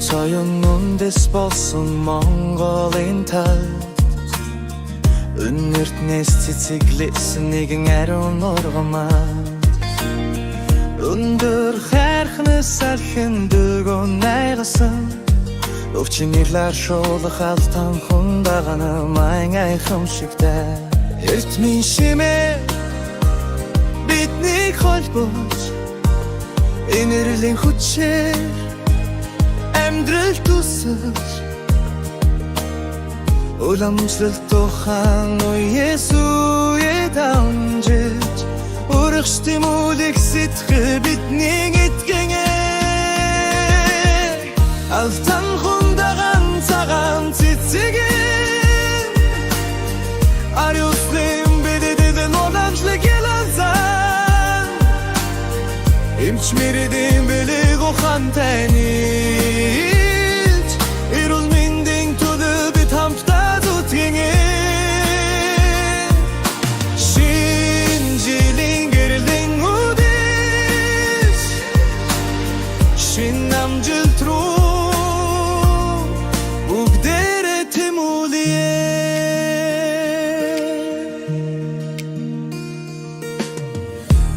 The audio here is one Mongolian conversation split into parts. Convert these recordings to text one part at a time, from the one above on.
Soyunundes bolsun Mongolin talt Ünnürt nesti tsiglisin igin erun orgama Undur herkhne salkin dugun aygasın Өвчнэрлэр шуулах алтан хундагана майн айхамшигтай Эртмийн шимээ биднийг холбож Энерлийн хүчээр амьдрал тусаж Уламжлалт тухайн үеэс үе дамжиж Урах стимулик сэтгэх бидний этгэнэ Алтан хундаган цагаан цэцэгэн Ариуслын бидэдэн уламжлаг ялазан Эмч мэридэн бэлэг ухантай нийлж Эрүүл мэндийн төлөө бид хамтдаа зүтгэнэ Шинэ жилийн гэрлийн үдэш Шинэ амжилт руу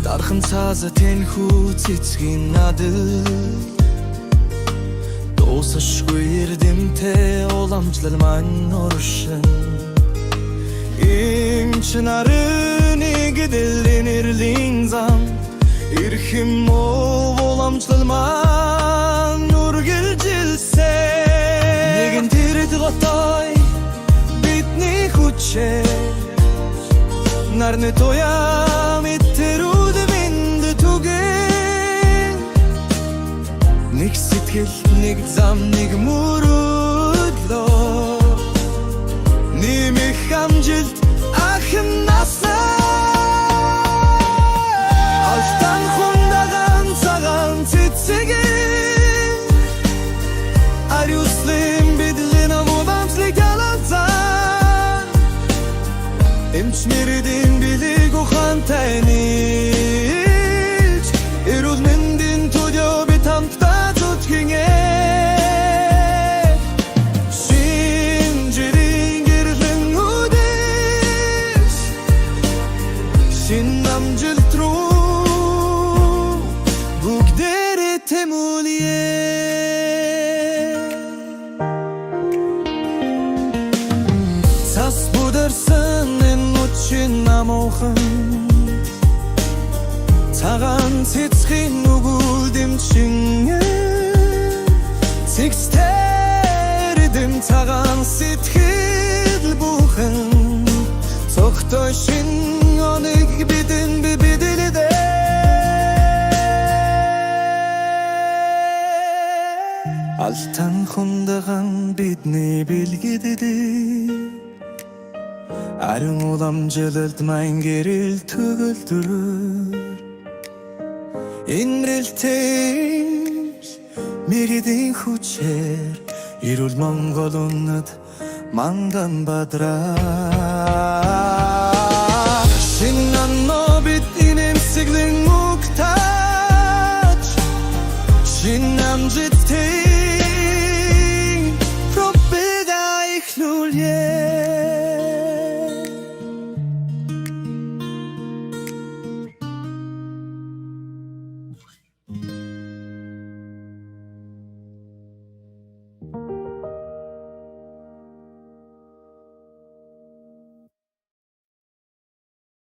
Дархан цааза тэнхүү цэцгийн надад Дуусашгүй эрдэмтэй уламжлал маань уршин Эмч нарыг дэлэн эрлийн зам Ирхэм мов уламжлал маань үргэлжилсэн Нэгэн тэрд готой бидний хүчээр Нарны тоя миттерүүд минд түгэн Нэг сэтгэл, нэг зам, нэг мөрөдлөө Нэмэх амжилт ахын насаа Алтан хундаган цагаан цэцэгэн Ариуслын бидлэн уламжлаг ялазан Эмч мэридэн билэг ухаантай нийлж Эрүүл мэндийн төлөө бид хамтдаа зүтгэнэ Шинэ жилийн гэрлийн үдэш Шинэ амжилт руу бүгдээрээ тэмүүлье Цас бүдэрсэн Чин намуухан Цагаан цэцгийн нүгүүлдэмчингэ Цэгцтэр эдэм цагаан сэтгэл бүхэн Цогтой шин оныг бидэн бибидэлдэ Алтан хундаган бидний билгэдэдэ Ариун уламжлалт маань гэрэл төгөлдрөөр Инрэлтэж мэридэн хүчээр Эрүүл Монгол үнэт мандан бадраа Шинэ бидний эмсэглэн угтаж Шинэ амжилтын пробега ихлүүлье